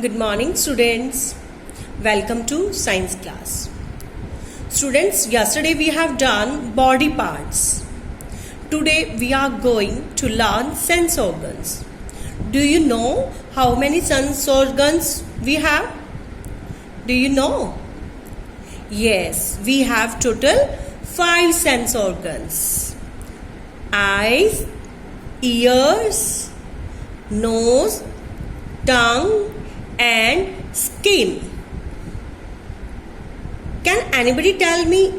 Good morning, students. Welcome to science class. Students, yesterday we have done body parts. Today we are going to learn sense organs. Do you know how many sense organs we have? Do you know? Yes, we have total 5 sense organs. Eyes, ears, nose, tongue and skin. Can anybody tell me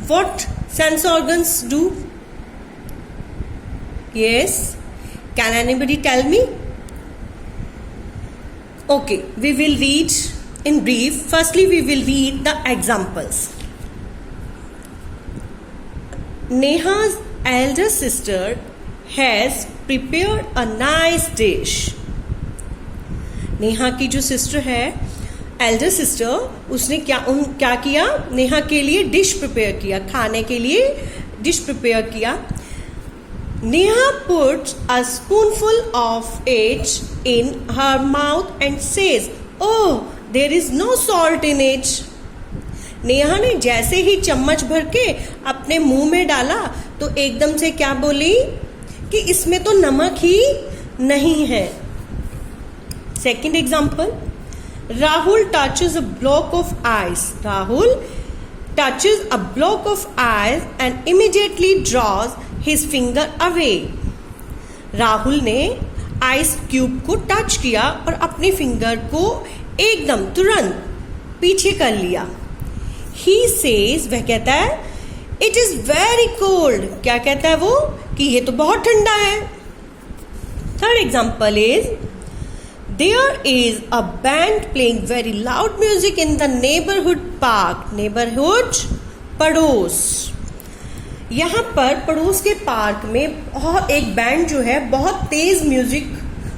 what sense organs do? Yes. Can anybody tell me? Okay, we will read in brief. Firstly, we will read the examples. Neha's elder sister has prepared a nice dish. Neha की जो sister है, Elder sister, उसने क्या किया? नेहा के लिए dish prepare किया, खाने के लिए डिश प्रिपेयर किया. Neha puts a spoonful of it in her mouth and says, oh there is no salt in it. Neha ने जैसे ही चम्मच भर के अपने मुंह में डाला तो एकदम से क्या बोली कि इसमें तो नमक ही नहीं है. Second example, Rahul touches a block of ice. Rahul touches a block of ice and immediately draws his finger away. Rahul ने आइस क्यूब को टच किया और अपने फिंगर को एकदम तुरंत पीछे कर लिया. He says, वह कहता है, It is very cold. क्या कहता है वो? कि ये तो बहुत ठंडा है. Third example is, There is a band playing very loud music in the neighborhood park. Neighborhood, पड़ोस. यहाँ पर पड़ोस के पार्क में एक बैंड जो है बहुत तेज म्यूजिक,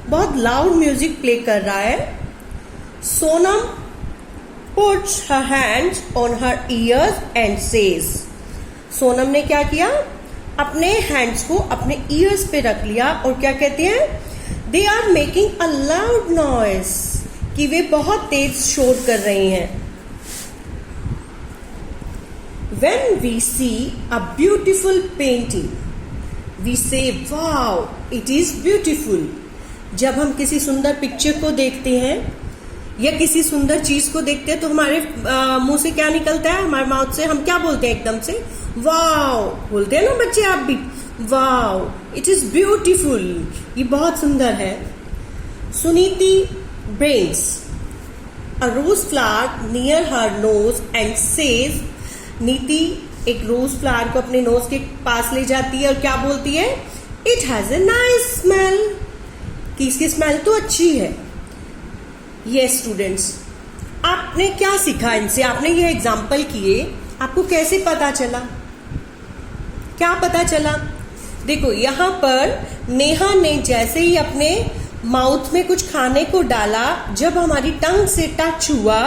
बहुत लाउड म्यूजिक प्ले कर रहा है. Sonam puts her hands on her ears and says. Sonam ने क्या किया? अपने हैंड्स को अपने ईयर्स पे रख लिया और क्या कहते हैं? They are making a loud noise. कि वे बहुत तेज शोर कर रही हैं. When we see a beautiful painting, we say, wow, it is beautiful. जब हम किसी सुंदर पिक्चर को देखते हैं या किसी सुंदर चीज को देखते हैं तो हमारे मुंह से क्या निकलता है? हमारे माउथ से हम क्या बोलते हैं? एकदम से वाव बोलते हैं ना बच्चे, आप भी वाव, इट इज ब्यूटिफुल, ये बहुत सुंदर है. Suniti brings a rose flower near her nose and says. नीति एक रोज फ्लावर को अपने नोज के पास ले जाती है और क्या बोलती है? It has a nice smell, कि इसकी स्मेल तो अच्छी है. यस स्टूडेंट्स, आपने क्या सीखा इनसे? आपने ये एग्जाम्पल किए, आपको कैसे पता चला? क्या पता चला? देखो यहाँ पर नेहा ने जैसे ही अपने माउथ में कुछ खाने को डाला, जब हमारी टंग से टच हुआ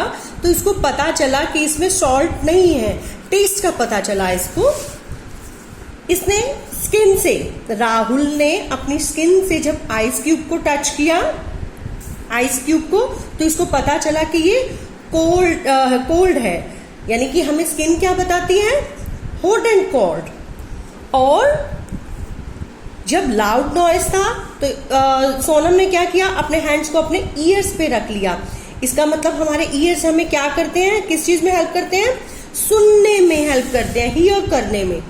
तो इसको पता चला कि इसमें सॉल्ट नहीं है. टेस्ट का पता चला इसको. इसने स्किन से, राहुल ने अपनी स्किन से जब आइस क्यूब को टच किया, आइस क्यूब को, तो इसको पता चला कि ये कोल्ड है. यानी कि हमें स्किन क्या बताती है? Hot and cold. और जब लाउड नॉइज था तो सोनम ने क्या किया? अपने हैंड्स को अपने ईयर्स पे रख लिया. इसका मतलब हमारे ईयर्स हमें क्या करते हैं? किस चीज में हेल्प करते हैं? सुनने में हेल्प करते हैं, हियर करने में.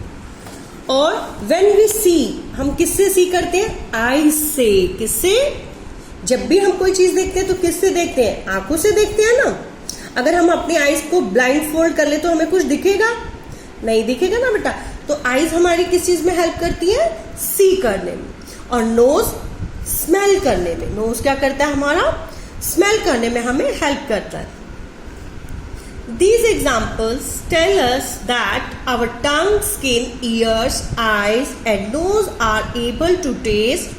और व्हेन वी सी, हम किससे सी करते हैं? आईज से. किससे? जब भी हम कोई चीज देखते हैं तो किससे देखते हैं? आंखों से देखते हैं ना. अगर हम अपनी आईज को ब्लाइंड फोल्ड कर ले तो हमें कुछ दिखेगा? नहीं दिखेगा ना बेटा. तो आईज हमारी किस चीज में हेल्प करती है? सी करने में. और नोज स्मेल करने में. नोज क्या करता है? हमारा स्मेल करने में हमें हेल्प करता है. These examples tell us that our tongue, skin, ears, eyes and nose are able to taste,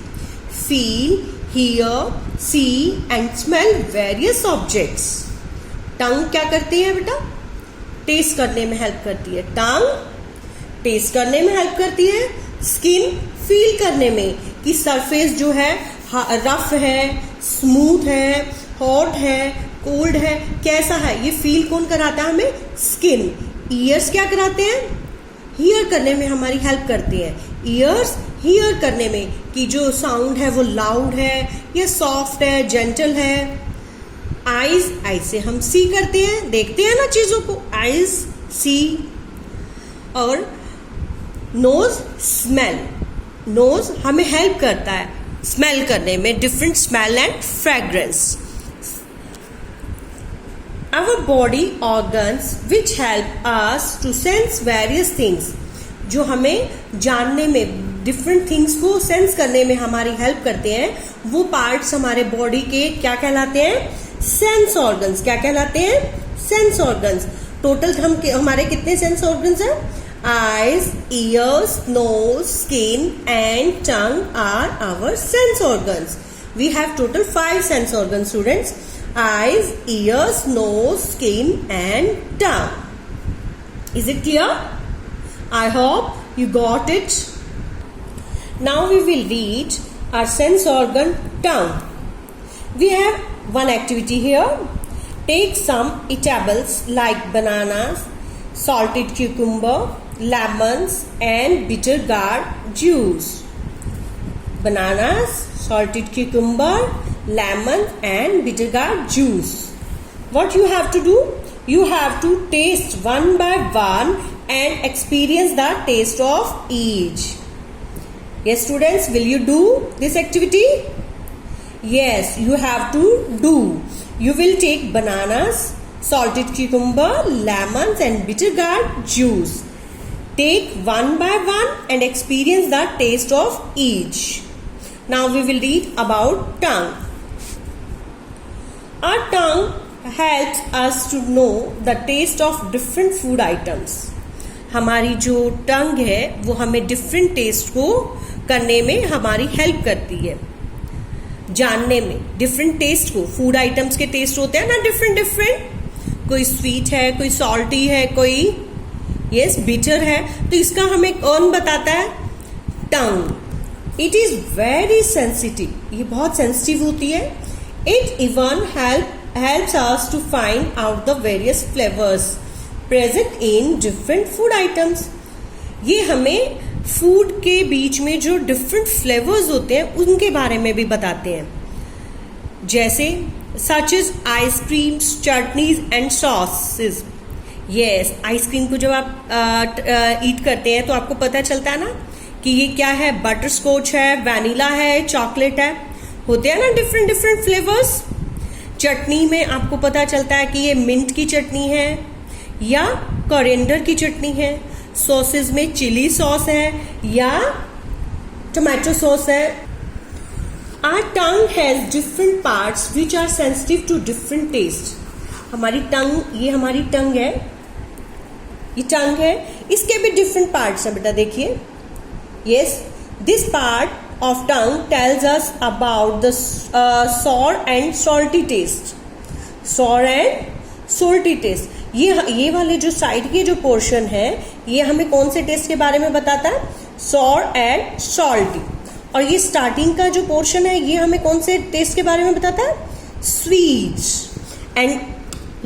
feel, hear, see and smell various objects. टंग क्या करती है बेटा? टेस्ट करने में हेल्प करती है. टंग टेस्ट करने में हेल्प करती है. स्किन फील करने में कि सरफेस जो है रफ है, स्मूथ है, हॉट है, कोल्ड है, कैसा है, ये फील कौन कराता है हमें? स्किन। ईयर्स क्या कराते हैं? हियर करने में हमारी हेल्प करते हैं। ईयर्स हियर करने में कि जो साउंड है वो लाउड है या सॉफ्ट है, जेंटल है। आईज, आईज से हम सी करते हैं, देखते हैं ना चीजों को, आईज सी। और नोज, स्मेल, नोज हमें हेल्प करता है स्मेल करने में, different smell and fragrance. Our body organs which help us to sense various things, जो हमें जानने में, डिफरेंट थिंग्स को सेंस करने में हमारी हेल्प करते हैं, वो पार्ट्स हमारे बॉडी के क्या कहलाते हैं? Sense organs. क्या कहलाते हैं? Sense organs. टोटल हमारे कितने सेंस ऑर्गन्स हैं? Eyes, ears, nose, skin and tongue are our sense organs. We have total 5 sense organs students. Eyes, ears, nose, skin and tongue. Is it clear? I hope you got it. Now we will read our sense organ tongue. We have one activity here. Take some eatables like bananas, salted cucumber, lemons and bitter gourd juice. Bananas, salted cucumber, lemon and bitter gourd juice. What you have to do? You have to taste one by one and experience the taste of each. Yes students, will you do this activity? Yes, you have to do. You will take bananas, salted cucumber, lemons and bitter gourd juice. Take one by one and experience the taste of each. Now we will read about tongue. Our tongue helps us to know the taste of different food items. हमारी जो टंग है वो हमें different test को करने में हमारी help करती है, जानने में डिफरेंट टेस्ट को। फूड आइटम्स के टेस्ट होते हैं ना डिफरेंट डिफरेंट, कोई स्वीट है, कोई सॉल्टी है, कोई यस बिटर है, तो इसका हमें कौन बताता है? टंग। इट इज वेरी सेंसिटिव, ये बहुत सेंसिटिव होती है। It even helps us to find out the various flavors present in different food items. ये हमें फूड के बीच में जो डिफरेंट फ्लेवर्स होते हैं उनके बारे में भी बताते हैं, जैसे such as ice creams, chutneys and sauces. Yes, ice cream को जब आप ईट करते हैं तो आपको पता चलता है ना कि ये क्या है, बटर स्कॉच है, वैनिला है, चॉकलेट है, होते हैं ना डिफरेंट डिफरेंट फ्लेवर्स। चटनी में आपको पता चलता है कि ये मिंट की चटनी है या कोरिएंडर की चटनी है। सॉसेस में चिली सॉस है या टोमेटो सॉस है। Our tongue has different parts which are sensitive to different taste. हमारी टंग, ये हमारी टंग है, ये टंग है, इसके भी डिफरेंट पार्ट्स हैं बेटा, देखिए। Yes, this part of tongue tells us about the sour and salty taste. Sour and salty taste. ये वाले जो साइड के जो पोर्शन है ये हमें कौन से टेस्ट के बारे में बताता है? sour and salty. और ये स्टार्टिंग का जो पोर्शन है ये हमें कौन से टेस्ट के बारे में बताता है? sweet. And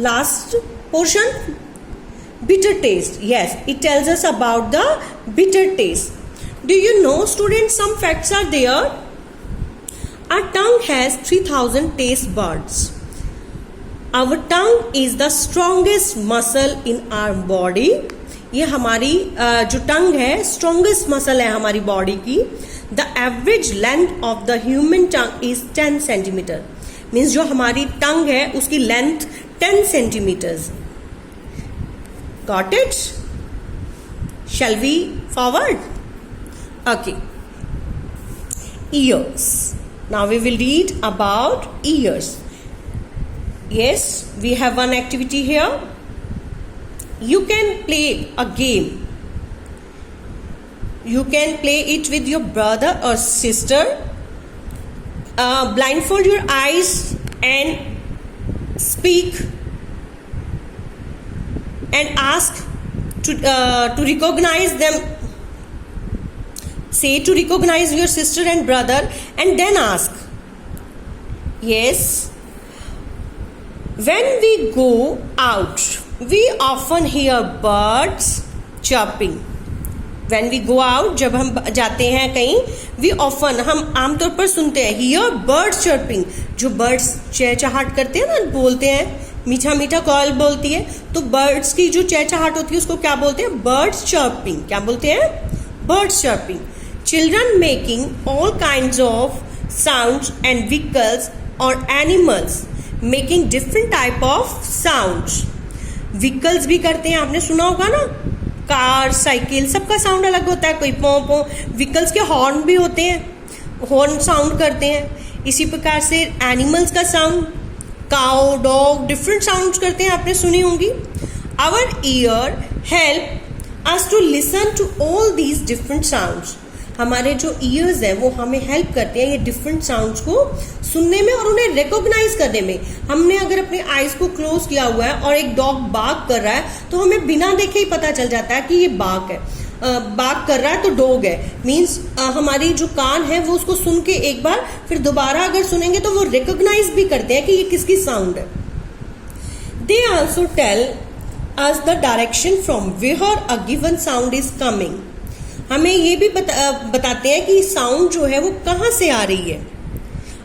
last portion bitter taste. Yes, it tells us about the bitter taste. Do you know students, some facts are there. Our tongue has 3000 taste buds. Our tongue is the strongest muscle in our body. ये हमारी जो टंग है strongest muscle है हमारी body की। The average length of the human tongue is 10 centimeter. Means जो हमारी टंग है उसकी length 10 centimeters. Got it? Shall we forward? Okay. Ears. Now we will read about ears. Yes, we have one activity here. You can play a game. You can play it with your brother or sister. Blindfold your eyes and speak and ask to recognize them. Say to recognize your sister and brother and then ask. Yes. When we go out, we often hear birds chirping. When we go out, जब हम जाते हैं कहीं, we often, हम आमतौर पर सुनते हैं hear birds chirping. जो birds चहचहाट करते हैं ना, बोलते हैं, मीठा मीठा कॉल बोलती है, तो birds की जो चहचहाट होती है उसको क्या बोलते हैं? birds chirping. क्या बोलते हैं? birds chirping. Children making all kinds of sounds and vehicles or animals making different type of sounds. Vehicles भी करते हैं, आपने सुना होगा ना, कार, साइकिल, सबका साउंड अलग होता है. कोई पों पों. व्हीकल्स के हॉर्न भी होते हैं, हॉर्न साउंड करते हैं. इसी प्रकार से एनिमल्स का sound, cow, dog, different sounds करते हैं, आपने सुनी होंगी. Our ear help us to listen to all these different sounds. हमारे जो ईयर्स हैं वो हमें हेल्प करते हैं ये डिफरेंट साउंड्स को सुनने में और उन्हें रिकॉग्नाइज करने में. हमने अगर अपने आईज को क्लोज किया हुआ है और एक डॉग बार्क कर रहा है तो हमें बिना देखे ही पता चल जाता है कि ये बार्क है, बार्क कर रहा है तो डॉग है. मीन्स हमारी जो कान है वो उसको सुन के एक बार फिर दोबारा अगर सुनेंगे तो वो रिकॉग्नाइज भी करते हैं कि ये किसकी साउंड है. They also tell us the direction from where a given sound is coming. हमें ये भी बताते हैं कि साउंड जो है वो कहाँ से आ रही है.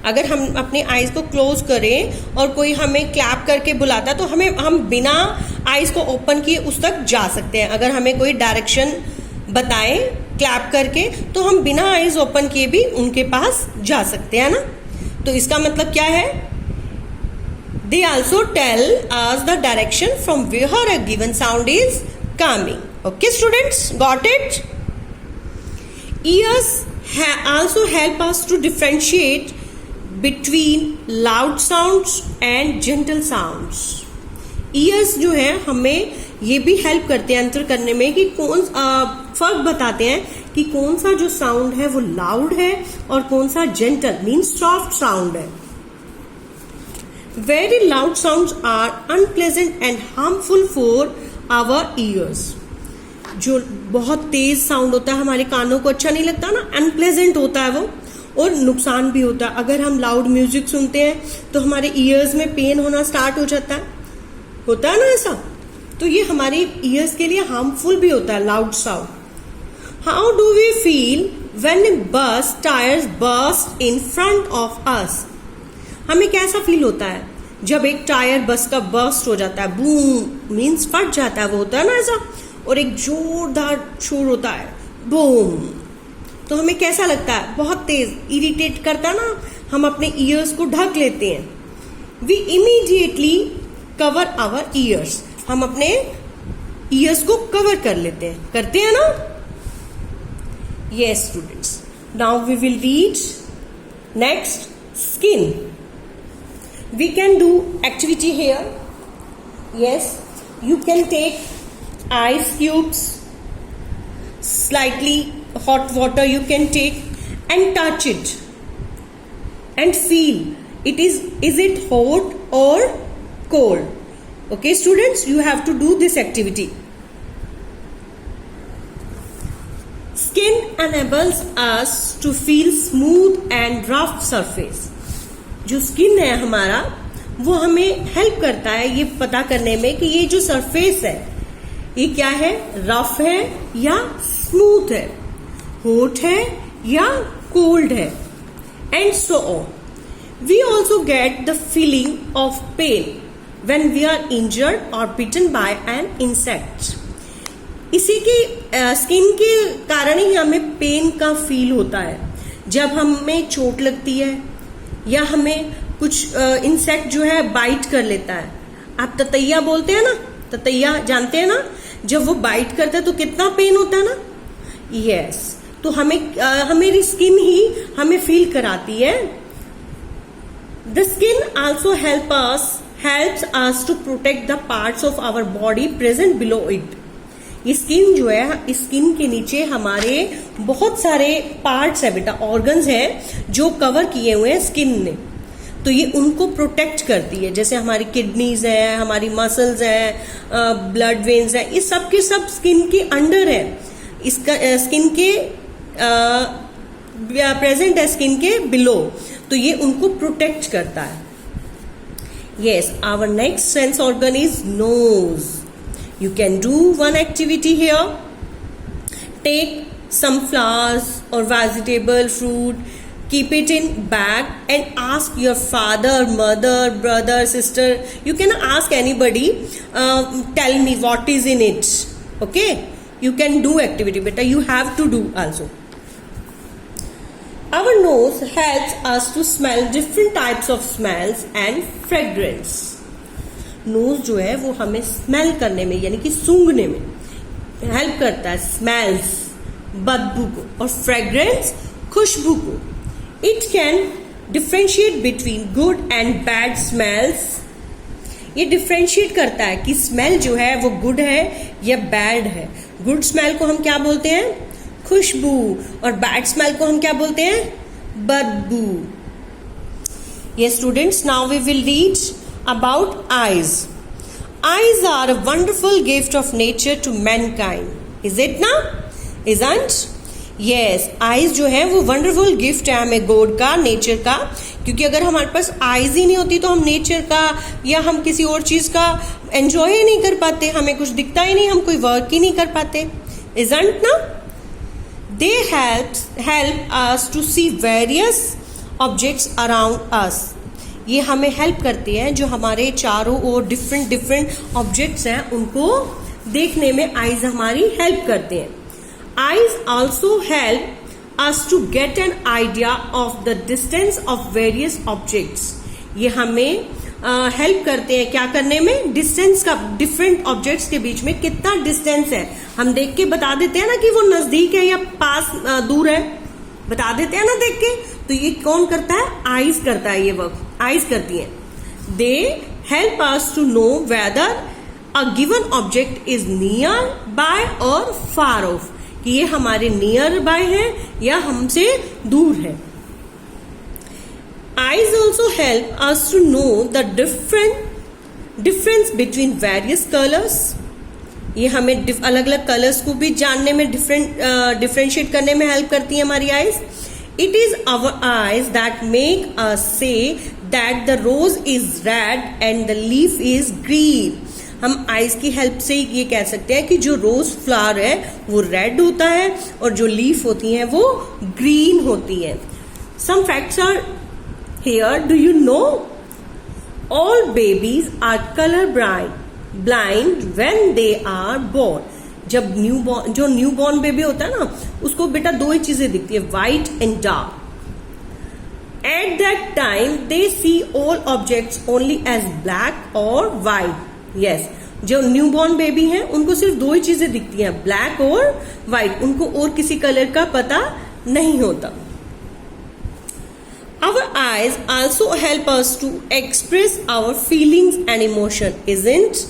अगर हम अपने आईज को क्लोज करें और कोई हमें क्लैप करके बुलाता तो हम बिना आईज को ओपन किए उस तक जा सकते हैं. अगर हमें कोई डायरेक्शन बताए क्लैप करके तो हम बिना आईज ओपन किए भी उनके पास जा सकते हैं ना. तो इसका मतलब क्या है? They also tell us the direction from where a given sound is coming. Okay students, got it? Ears also help us to differentiate between loud sounds and gentle sounds. Ears जो है हमें ये भी हेल्प करते हैं अंतर करने में कि कौन फर्क बताते हैं कि कौन सा जो साउंड है वो लाउड है और कौन सा जेंटल मीन्स सॉफ्ट साउंड है. Very loud sounds are unpleasant and harmful for our ears. जो बहुत तेज साउंड होता है हमारे कानों को अच्छा नहीं लगता ना, अनप्लेजेंट होता है वो और नुकसान भी होता है. अगर हम लाउड म्यूजिक सुनते हैं तो हमारे ईयर्स में पेन होना स्टार्ट हो जाता है, होता है ना ऐसा. तो ये हमारे ईयर्स के लिए हार्मफुल भी होता है loud sound. How do we feel when bus tyres burst in front of us. हमें कैसा फील होता है जब एक टायर बस का बर्स्ट हो जाता है? बूम मीन्स फट जाता है, वो होता है ना ऐसा, और एक जोरदार शोर होता है, बूम. तो हमें कैसा लगता है? बहुत तेज, इरिटेट करता है ना. हम अपने ईयर्स को ढक लेते हैं. We immediately cover our ears. हम अपने ईयर्स को कवर कर लेते हैं, करते हैं ना. Yes students, now we will read next skin. We can do activity here. Yes, you can take ice cubes, slightly hot water you can take and touch it and feel is it hot or cold. Okay students, you have to do this activity. Skin enables us to feel smooth and rough surface. जो skin है हमारा वो हमें help करता है ये पता करने में कि ये जो सरफेस है ये क्या है, रफ है या स्मूथ है, हॉट है या कोल्ड है, and so on. We also get the feeling of pain when we are injured or bitten bye an insect. इसी के स्किन के कारण ही हमें पेन का फील होता है जब हमें चोट लगती है या हमें कुछ इंसेक्ट जो है बाइट कर लेता है. आप ततैया बोलते हैं ना, ततैया जानते हैं ना, जब वो बाइट करता है तो कितना पेन होता है ना. यस, तो हमें स्किन ही हमें फील कराती है. The skin also helps us to protect the parts of our body present below it. ये स्किन जो है, स्किन के नीचे हमारे बहुत सारे पार्ट्स है बेटा, ऑर्गन्स हैं जो कवर किए हुए हैं स्किन ने. तो ये उनको प्रोटेक्ट करती है. जैसे हमारी किडनीज है, हमारी मसल्स है, ब्लड वेन्स है, ये सब के सब स्किन के अंडर है. इसका स्किन के प्रेजेंट है स्किन के बिलो, तो ये उनको प्रोटेक्ट करता है. Yes, our next sense organ is nose. You can do one activity here. Take some flowers or vegetable, fruit, keep it in bag and ask your father, mother, brother, sister. You can ask anybody, tell me what is in it. Okay? You can do activity, beta. You have to do also. Our nose helps us to smell different types of smells and fragrance. Nose जो है वो हमें smell करने में यानी कि सूंघने में हेल्प करता है, स्मेल्स बदबू को और फ्रेग्रेंस खुशबू को. It can differentiate between good and bad smells. ये डिफ्रेंशिएट करता है कि स्मेल जो है वो गुड है या बैड है. गुड स्मेल को हम क्या बोलते हैं? खुशबू. और बैड स्मेल को हम क्या बोलते हैं? बदबू. ये students, now we will read about eyes. Eyes are a wonderful gift of nature to mankind. Is it ना? Isn't? Yes, eyes जो है वो wonderful gift है हमें गॉड का, नेचर का. क्योंकि अगर हमारे पास eyes ही नहीं होती तो हम नेचर का या हम किसी और चीज का एंजॉय ही नहीं कर पाते, हमें कुछ दिखता ही नहीं, हम कोई वर्क ही नहीं कर पाते. Isn't ना? They help us to see various objects around us. ये हमें हेल्प करती है, जो हमारे चारों ओर डिफरेंट ऑब्जेक्ट्स हैं उनको देखने में आईज हमारी हेल्प करते हैं. Eyes also help us to get an idea of the distance of various objects. ये हमें हेल्प करते हैं क्या करने में? डिस्टेंस का. डिफरेंट ऑब्जेक्ट्स के बीच में कितना डिस्टेंस है हम देख के बता देते हैं ना कि वो नजदीक है या पास दूर है, बता देते हैं ना देख के. तो ये कौन करता है? आईज करता है. ये वर्क आईज करती है. They help us to know whether a given object is near by or far of, कि ये हमारे नियर बाय है या हमसे दूर है. Eyes also help us to know the difference between various colours. ये हमें अलग अलग कलर्स को भी जानने में, डिफरेंशिएट करने में हेल्प करती है हमारी eyes. It is our eyes that make us say that the rose is red and the leaf is green. हम आईज की हेल्प से ये कह सकते हैं कि जो रोज फ्लावर है वो रेड होता है और जो लीफ होती हैं वो ग्रीन होती है. Some facts are here. Do you know? All babies are color blind when they are born. जब न्यू बॉर्न बेबी होता है ना, उसको बेटा दो ही चीजें दिखती है, white and dark. At that time they see all objects only as black or white. Yes, जो न्यू बॉर्न बेबी हैं उनको सिर्फ दो ही चीजें दिखती हैं, ब्लैक और व्हाइट. उनको और किसी कलर का पता नहीं होता. Our eyes also help us to express our feelings and emotion, isn't?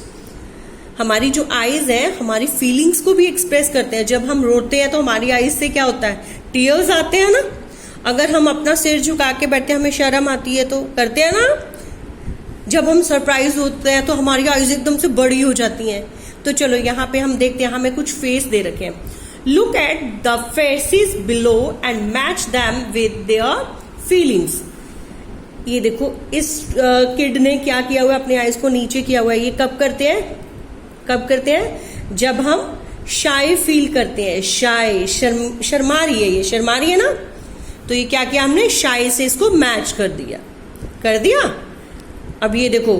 हमारी जो आईज है हमारी फीलिंग्स को भी एक्सप्रेस करते हैं. जब हम रोते हैं तो हमारी आईज से क्या होता है? टीयर्स आते हैं ना. अगर हम अपना सिर झुका के बैठते हैं, हमें शर्म आती है तो करते हैं ना. जब हम सरप्राइज होते हैं तो हमारी आईज एकदम से बड़ी हो जाती हैं. तो चलो यहाँ पे हम देखते हैं, हमें कुछ फेस दे रखे हैं. Look at the faces below and match them with their feelings. ये देखो इस किड ने क्या किया हुआ है, अपनी आईज को नीचे किया हुआ है. ये कब करते हैं? जब हम शाय फील करते हैं. शाय, शर्मा रही है ना. तो ये क्या किया हमने? शाय से इसको मैच कर दिया. अब ये देखो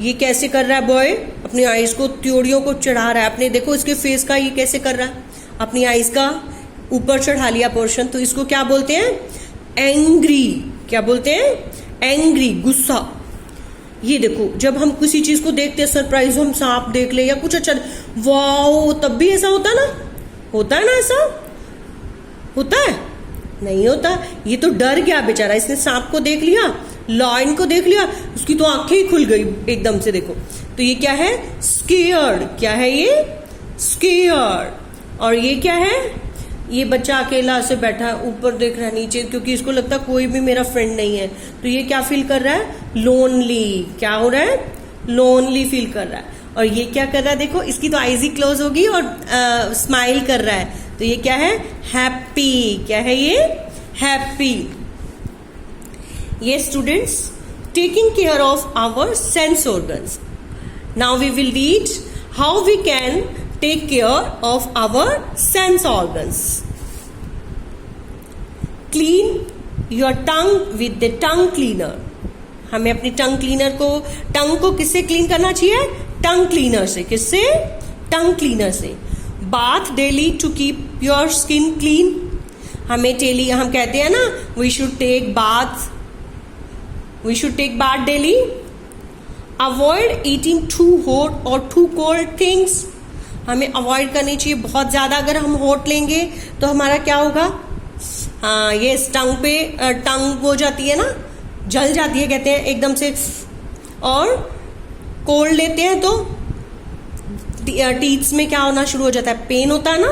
ये कैसे कर रहा है बॉय, अपनी आईज को त्योड़ियों को चढ़ा रहा है. अपने देखो इसके फेस का ये कैसे कर रहा है, अपनी आईज का ऊपर चढ़ा लिया पोर्शन. तो इसको क्या बोलते हैं? एंग्री. क्या बोलते हैं? एंग्री, गुस्सा. ये देखो जब हम किसी चीज को देखते हैं, सरप्राइज, हम सांप देख ले या कुछ अच्छा, वाओ, तब भी ऐसा होता है ना. ऐसा होता है? नहीं होता. ये तो डर गया बेचारा, इसने सांप को देख लिया, लायन को देख लिया, उसकी तो आंखें ही खुल गई एकदम से. देखो तो ये क्या है? स्केयर्ड. क्या है ये? स्केयर्ड. और ये क्या है? ये बच्चा अकेला से बैठा है, ऊपर देख रहा है नीचे, क्योंकि इसको लगता है कोई भी मेरा फ्रेंड नहीं है. तो ये क्या फील कर रहा है? लोनली. क्या हो रहा है? लोनली फील कर रहा है. और ये क्या कर रहा है? देखो इसकी तो आईज ही क्लोज होगी और स्माइल कर रहा है. तो ये क्या है? हैप्पी. क्या है ये? हैप्पी. ये students, taking care of our sense organs. Now we will read how we can take care of our sense organs. Clean your tongue with the tongue cleaner. हमें अपनी टंग को किससे क्लीन करना चाहिए? टंग क्लीनर से. किससे? टंग क्लीनर से. Bath daily to keep your skin clean. हम कहते हैं ना, we should take bath daily. Avoid eating too hot or too cold things. हमें अवॉइड करनी चाहिए बहुत ज्यादा. अगर हम हॉट लेंगे तो हमारा क्या होगा? हाँ, ये टंग हो जाती है ना, जल जाती है कहते हैं एकदम से. और कोल्ड लेते हैं तो टीथ्स में क्या होना शुरू हो जाता है? पेन होता है ना.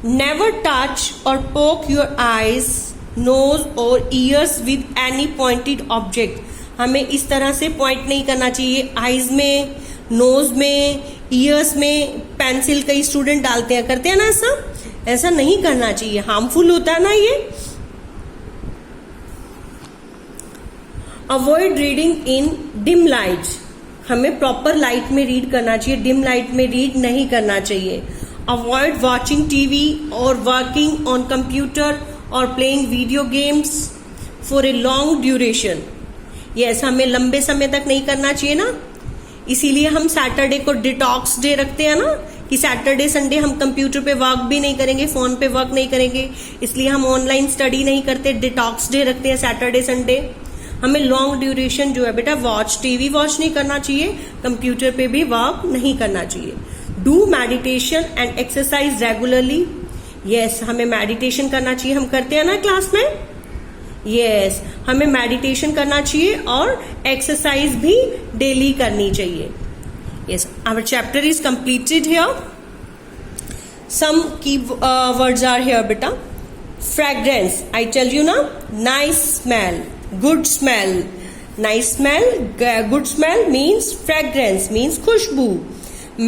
नेवर टच और पोक योर आईज, नोज और years with any pointed object. हमें इस तरह से पॉइंट नहीं करना चाहिए आईज में, नोज में, ईयर्स में. पेंसिल कई स्टूडेंट डालते हैं, करते हैं ना. ऐसा नहीं करना चाहिए, हार्मफुल होता है ना ये. Avoid reading in dim light. हमें प्रॉपर लाइट में रीड करना चाहिए, डिम लाइट में रीड नहीं करना चाहिए. अवॉइड वॉचिंग टीवी और वर्किंग ऑन कंप्यूटर और playing video games for a long duration. Yes, हमें लंबे समय तक नहीं करना चाहिए ना. इसीलिए हम सैटरडे को डिटॉक्स डे रखते हैं ना, कि सैटरडे संडे हम कंप्यूटर पे वर्क भी नहीं करेंगे, फोन पे वर्क नहीं करेंगे. इसलिए हम ऑनलाइन स्टडी नहीं करते, डिटॉक्स डे रखते हैं सैटरडे संडे. हमें लॉन्ग ड्यूरेशन जो है बेटा, टीवी वॉच नहीं करना चाहिए, कंप्यूटर पे भी वर्क नहीं करना चाहिए. Do meditation and exercise regularly. Yes, हमें मेडिटेशन करना चाहिए. हम करते हैं ना क्लास में. यस, हमें मेडिटेशन करना चाहिए और एक्सरसाइज भी डेली करनी चाहिए. Yes, our chapter is completed here. Some key words are here, beta. Fragrance. I tell you now. Nice smell, good smell. Nice smell, good smell means fragrance, means khushboo.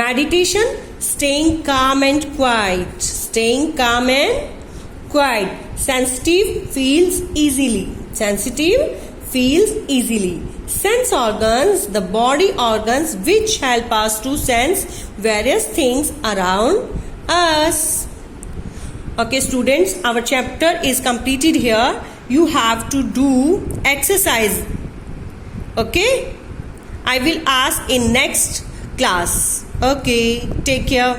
Meditation, staying calm and quiet. Staying calm and quiet. Sensitive, feels easily. Sensitive, feels easily. Sense organs, the body organs which help us to sense various things around us. Okay students, our chapter is completed here. You have to do exercise. Okay, I will ask in next class. Okay, take care.